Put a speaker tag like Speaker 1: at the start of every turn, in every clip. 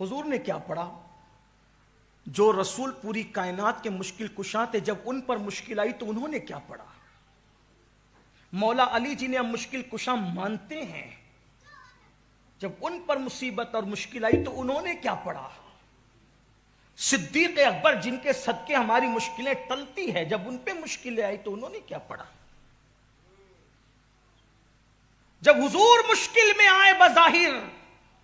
Speaker 1: حضور نے کیا پڑھا؟ جو رسول پوری کائنات کے مشکل کشاں تھے، جب ان پر مشکل آئی تو انہوں نے کیا پڑھا؟ مولا علی جی نے ہم مشکل کشاں مانتے ہیں، جب ان پر مصیبت اور مشکل آئی تو انہوں نے کیا پڑھا؟ صدیق اکبر جن کے صدقے ہماری مشکلیں ٹلتی ہے، جب ان پہ مشکلیں آئی تو انہوں نے کیا پڑھا؟ جب حضور مشکل میں آئے بظاہر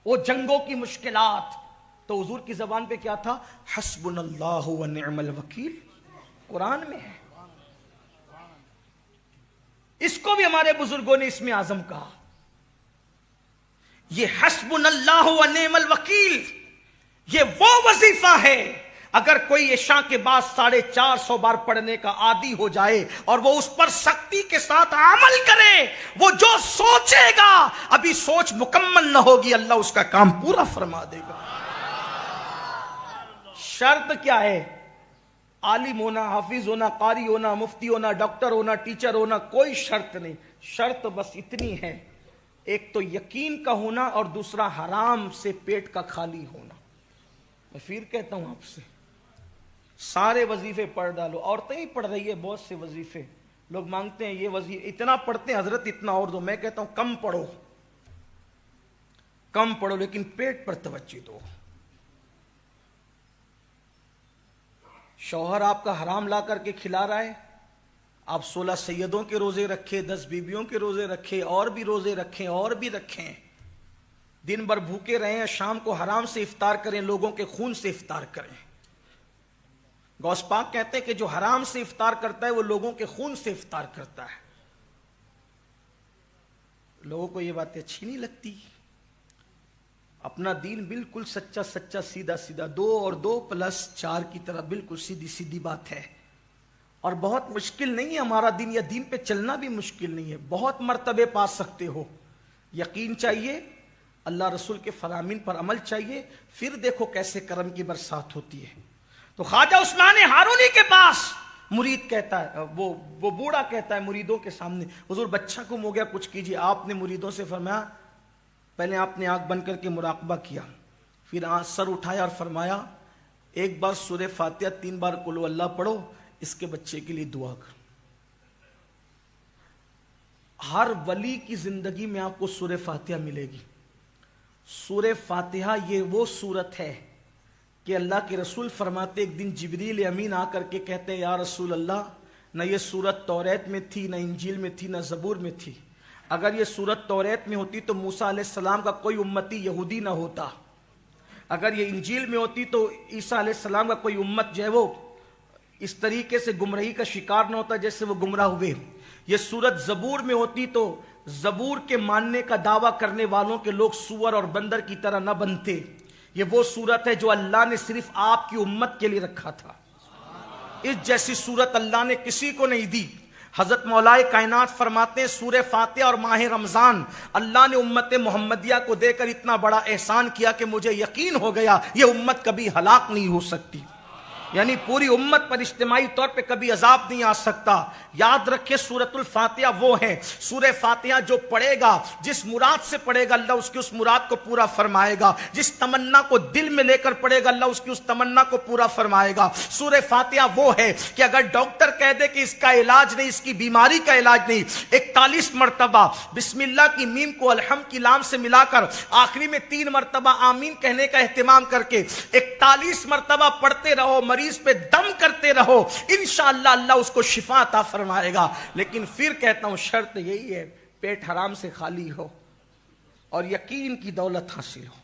Speaker 1: وہ جنگوں کی مشکلات، تو حضور کی زبان پہ کیا تھا؟ حسبنا اللہ و نعم الوکیل، قرآن میں ہے۔ اس کو بھی ہمارے بزرگوں نے اسم اعظم کہا۔ یہ حسبنا اللہ و نعم الوکیل، یہ وہ وظیفہ ہے اگر کوئی عشاء کے بعد 450 بار پڑھنے کا عادی ہو جائے اور وہ اس پر سختی کے ساتھ عمل کرے، وہ جو سوچے گا ابھی سوچ مکمل نہ ہوگی، اللہ اس کا کام پورا فرما دے گا۔ شرط کیا ہے؟ عالم ہونا، حافظ ہونا، قاری ہونا، مفتی ہونا، ڈاکٹر ہونا، ٹیچر ہونا، کوئی شرط نہیں۔ شرط بس اتنی ہے، ایک تو یقین کا ہونا اور دوسرا حرام سے پیٹ کا خالی ہونا۔ میں پھر کہتا ہوں آپ سے، سارے وظیفے پڑھ ڈالو، عورتیں ہی پڑھ رہی ہے بہت سے وظیفے، لوگ مانگتے ہیں یہ وظیفے اتنا پڑھتے ہیں حضرت اتنا اور دو، میں کہتا ہوں کم پڑھو، کم پڑھو لیکن پیٹ پر توجہ دو۔ شوہر آپ کا حرام لا کر کے کھلا رہا ہے، آپ 16 سیدوں کے روزے رکھے، 10 بیویوں کے روزے رکھے، اور بھی روزے رکھیں اور بھی رکھیں، دن بھر بھوکے رہیں، شام کو حرام سے افطار کریں، لوگوں کے خون سے افطار کریں۔ غوث پاک کہتے ہیں کہ جو حرام سے افطار کرتا ہے وہ لوگوں کے خون سے افطار کرتا ہے۔ لوگوں کو یہ باتیں اچھی نہیں لگتی۔ اپنا دین بالکل سچا سچا، سیدھا سیدھا، 2 اور 2 + 4 کی طرح بالکل سیدھی سیدھی بات ہے، اور بہت مشکل نہیں ہے ہمارا دین، یا دین پہ چلنا بھی مشکل نہیں ہے، بہت مرتبے پا سکتے ہو۔ یقین چاہیے، اللہ رسول کے فرامین پر عمل چاہیے، پھر دیکھو کیسے کرم کی برسات ہوتی ہے۔ تو خواجہ عثمان ہارونی کے پاس مرید کہتا ہے، وہ بوڑھا کہتا ہے مریدوں کے سامنے، حضور بچہ گم ہو گیا کچھ کیجیے۔ آپ نے مریدوں سے فرمایا، پہلے آپ نے آنکھ بند کر کے مراقبہ کیا، پھر سر اٹھایا اور فرمایا ایک بار سورہ فاتحہ 3 بار قل ہو اللہ پڑھو، اس کے بچے کے لیے دعا کرو۔ ہر ولی کی زندگی میں آپ کو سورہ فاتحہ ملے گی۔ سورہ فاتحہ یہ وہ سورت ہے کہ اللہ کے رسول فرماتے ایک دن جبریل امین آ کر کے کہتے ہیں یا رسول اللہ، نہ یہ سورت توریت میں تھی، نہ انجیل میں تھی، نہ زبور میں تھی۔ اگر یہ سورت توریت میں ہوتی تو موسیٰ علیہ السلام کا کوئی امتی یہودی نہ ہوتا، اگر یہ انجیل میں ہوتی تو عیسیٰ علیہ السلام کا کوئی امت جو ہے وہ اس طریقے سے گمراہی کا شکار نہ ہوتا جیسے وہ گمراہ ہوئے۔ یہ سورت زبور میں ہوتی تو زبور کے ماننے کا دعویٰ کرنے والوں کے لوگ سور اور بندر کی طرح نہ بنتے۔ یہ وہ سورت ہے جو اللہ نے صرف آپ کی امت کے لیے رکھا تھا، اس جیسی سورت اللہ نے کسی کو نہیں دی۔ حضرت مولا کائنات فرماتے ہیں سورہ فاتحہ اور ماہ رمضان اللہ نے امت محمدیہ کو دے کر اتنا بڑا احسان کیا کہ مجھے یقین ہو گیا یہ امت کبھی ہلاک نہیں ہو سکتی، یعنی پوری امت پر اجتماعی طور پہ کبھی عذاب نہیں آ سکتا۔ یاد رکھے سورۃ الفاتحہ وہ ہے، سورہ فاتحہ جو پڑھے گا، جس مراد سے پڑھے گا اللہ اس کی اس مراد کو پورا فرمائے گا، جس تمنا کو دل میں لے کر پڑھے گا اللہ اس کی اس تمنا کو پورا فرمائے گا۔ سورہ فاتحہ وہ ہے کہ اگر ڈاکٹر کہہ دے کہ اس کا علاج نہیں، اس کی بیماری کا علاج نہیں، 41 مرتبہ بسم اللہ کی میم کو الحمد کی لام سے ملا کر آخری میں 3 مرتبہ آمین کہنے کا اہتمام کر کے 41 مرتبہ پڑھتے رہو، مریض پہ دم کرتے رہو، انشاءاللہ اللہ اس کو شفا عطا فرمائے گا۔ لیکن پھر کہتا ہوں شرط یہی ہے پیٹ حرام سے خالی ہو اور یقین کی دولت حاصل ہو۔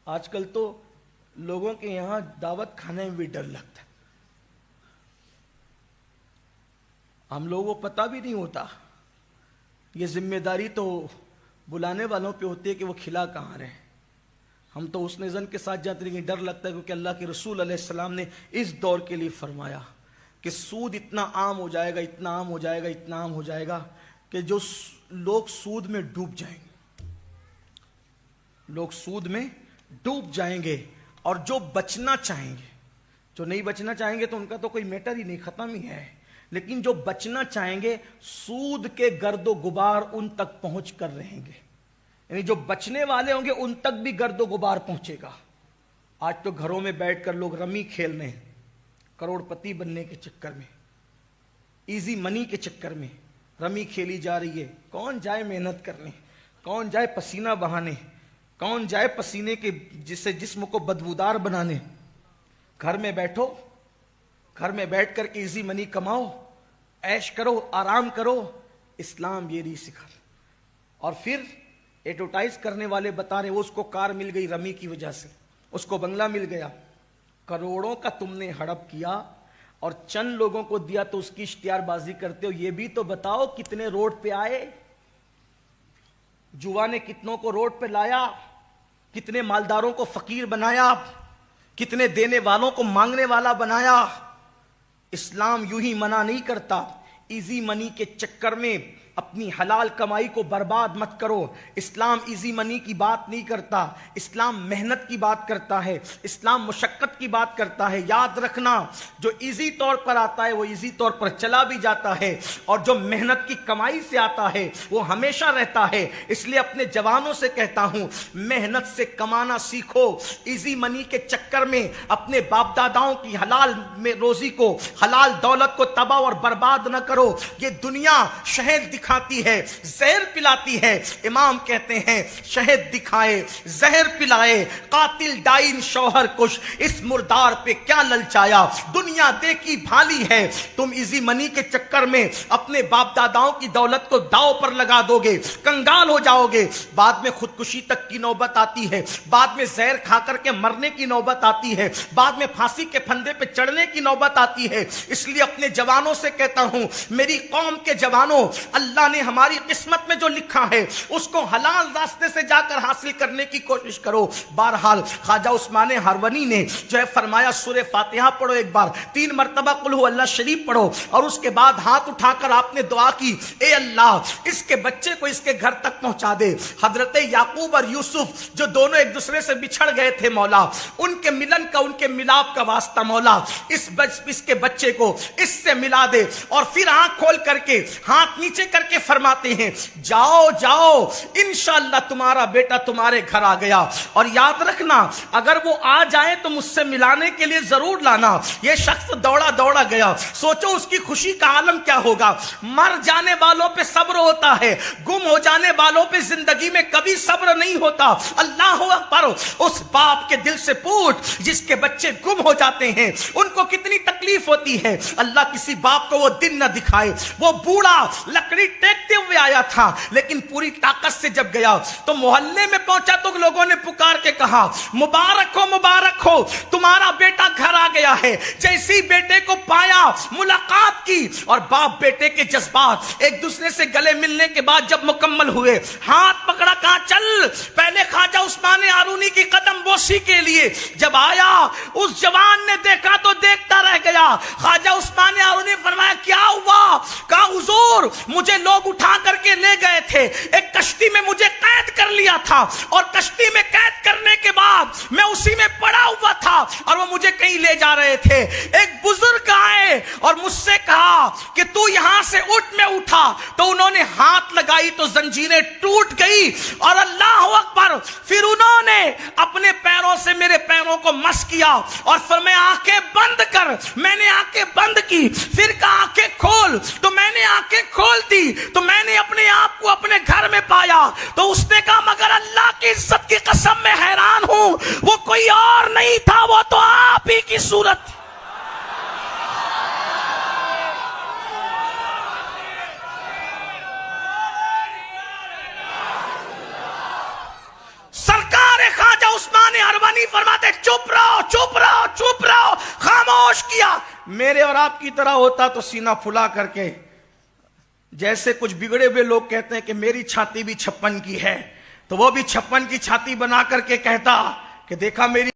Speaker 1: آج کل تو لوگوں کے یہاں دعوت کھانے میں بھی ڈر لگتا ہے، ہم لوگوں کو پتہ بھی نہیں ہوتا، یہ ذمہ داری تو بلانے والوں پہ ہوتی ہے کہ وہ کھلا کہاں رہے۔ ہم تو اس نظر کے ساتھ جاتے ہیں، ڈر لگتا ہے کیونکہ اللہ کے رسول علیہ السلام نے اس دور کے لیے فرمایا کہ سود اتنا عام ہو جائے گا، اتنا عام ہو جائے گا، اتنا عام ہو جائے گا کہ جو لوگ سود میں ڈوب جائیں گے، لوگ سود میں ڈوب جائیں گے، اور جو بچنا چاہیں گے، جو نہیں بچنا چاہیں گے تو ان کا تو کوئی میٹر ہی نہیں، ختم ہی ہے، لیکن جو بچنا چاہیں گے سود کے گرد و غبار ان تک پہنچ کر رہیں گے۔ یعنی جو بچنے والے ہوں گے ان تک بھی گرد و غبار پہنچے گا۔ آج تو گھروں میں بیٹھ کر لوگ رمی کھیل رہے ہیں، کروڑ پتی بننے کے چکر میں، ایزی منی کے چکر میں رمی کھیلی جا رہی ہے۔ کون جائے محنت کرنے، کون جائے پسینہ بہانے، کون جائے پسینے کے جسے جسم کو بدبودار بنانے۔ گھر میں بیٹھو، گھر میں بیٹھ کر ایزی منی کماؤ، عیش کرو، آرام کرو۔ اسلام یہ نہیں سکھا۔ اور پھر ایڈورٹائز کرنے والے بتا رہے وہ اس کو کار مل گئی رمی کی وجہ سے، اس کو بنگلہ مل گیا۔ کروڑوں کا تم نے ہڑپ کیا اور چند لوگوں کو دیا تو اس کی اشتہار بازی کرتے ہو۔ یہ بھی تو بتاؤ کتنے روڈ پہ آئے، جوا نے کتنوں کو روڈ پہ لایا، کتنے مالداروں کو فقیر بنایا، کتنے دینے والوں کو مانگنے والا بنایا۔ اسلام یوں ہی منع نہیں کرتا، ایزی منی کے چکر میں اپنی حلال کمائی کو برباد مت کرو۔ اسلام ایزی منی کی بات نہیں کرتا، اسلام محنت کی بات کرتا ہے، اسلام مشقت کی بات کرتا ہے۔ یاد رکھنا، جو ایزی طور پر آتا ہے وہ ایزی طور پر چلا بھی جاتا ہے، اور جو محنت کی کمائی سے آتا ہے وہ ہمیشہ رہتا ہے۔ اس لیے اپنے جوانوں سے کہتا ہوں، محنت سے کمانا سیکھو، ایزی منی کے چکر میں اپنے باپ داداؤں کی حلال میں روزی کو، حلال دولت کو تباہ اور برباد نہ کرو۔ یہ دنیا شہد دکھاتی ہے، زہر پلاتی ہے۔ امام کہتے ہیں شہد دکھائے، زہر پلائے، قاتل ڈائن شوہر کش، اس مردار پہ کیا للچایا۔ دنیا دیکھی بھالی ہے، تم ایزی منی کے چکر میں اپنے باپ داداؤں کی دولت کو داؤ پر لگا دو گے، کنگال ہو جاؤ گے، بعد میں خودکشی تک کی نوبت آتی ہے، بعد میں زہر کھا کر کے مرنے کی نوبت آتی ہے، بعد میں پھانسی کے پھندے پہ چڑھنے کی نوبت آتی ہے۔ اس لیے اپنے جوانوں سے کہتا ہوں، میری قوم کے جوانوں، اللہ نے ہماری قسمت میں جو لکھا ہے اس کو حلال راستے سے جا کر حاصل کرنے کی کوشش کرو۔ بہرحال خواجہ عثمان ہرونی نے جو ہے فرمایا سورہ فاتحہ پڑھو، ایک بار 3 مرتبہ قل ہو اللہ شریف پڑھو، اور اس کے بعد ہاتھ اٹھا کر آپ نے دعا کی، اے اللہ اس کے بچے کو اس کے گھر تک پہنچا دے۔ حضرت یعقوب اور یوسف جو دونوں ایک دوسرے سے بچھڑ گئے تھے مولا، ان کے ملن کا، ان کے ملاپ کا واسطہ مولا اس کے بچے کو اس سے ملا دے۔ اور پھر آنکھ کھول کر کے ہاتھ نیچے کر کے فرماتے ہیں، جاؤ جاؤ انشاءاللہ تمہارا بیٹا تمہارے گھر آ گیا۔ اور یاد رکھنا، اگر وہ آ جائیں تو مجھ سے ملانے کے لیے ضرور لانا۔ یہ شخص دوڑا دوڑا گیا، سوچو اس کی خوشی کا عالم کیا ہوگا۔ مر جانے والوں پہ صبر ہوتا ہے، گم ہو جانے والوں پہ زندگی میں کبھی صبر نہیں ہوتا۔ اللہ اکبر، اس باپ کے دل سے پوچھ جس کے بچے گم ہو جاتے ہیں ان کو کتنی تکلیف ہوتی ہے۔ اللہ کسی باپ کو وہ دن نہ دکھائے۔ وہ بوڑھا لکڑی ٹیکتے ہوئے آیا تھا، لیکن پوری طاقت سے جب گیا تو محلے میں پہنچا تو لوگوں نے پکار کے کہا، مبارک ہو تمہارا بیٹا گھر آ گیا ہے۔ جیسی بیٹے کو پایا، ملاقات کی، اور باپ بیٹے کے جذبات ایک دوسرے سے گلے ملنے کے بعد جب مکمل ہوئے، ہاتھ پکڑا، کہا چل پہلے خواجہ عثمان ہارونی کی قدم بوسی کے لیے۔ جب آیا اس جوان نے دیکھا تو دیکھتا رہ گیا۔ خواجہ عثمان ہارونی فرمایا کیا ہوا؟ کہا حضور مجھے لوگ اٹھا کر کے لے گئے تھے، ایک کشتی میں مجھے قید کر لیا تھا، اور کشتی میں قید کرنے کے بعد میں اسی میں پڑا ہوا تھا اور وہ مجھے کہیں لے جا رہے تھے۔ ایک بزرگ آئے اور مجھ سے کہا کہ تو یہاں سے اٹھ، میں اٹھا تو انہوں نے ہاتھ لگائی تو زنجیریں ٹوٹ گئی، اور اللہ اکبر، پھر انہوں نے اپنے پیروں سے میرے پیروں کو مس کیا اور فرمایا آنکھیں بند کر۔ میں نے آنکھیں بند کی، پھر کہا آنکھیں کھول، تو میں نے آنکھیں کھول دی تو میں نے اپنے آپ کو اپنے گھر میں پایا۔ تو اس نے کہا مگر اللہ کی عزت کی قسم میں حیران ہوں، وہ کوئی اور نہیں تھا، وہ تو آپ ہی کی صورت۔ سرکار خواجہ عثمان ہرونی فرماتے چپ رہو چپ رہو چپ رہو، خاموش کیا۔ میرے اور آپ کی طرح ہوتا تو سینہ پھلا کر کے، جیسے کچھ بگڑے ہوئے لوگ کہتے ہیں کہ میری چھاتی بھی 56 کی ہے، تو وہ بھی 56 کی چھاتی بنا کر کے کہتا کہ دیکھا میری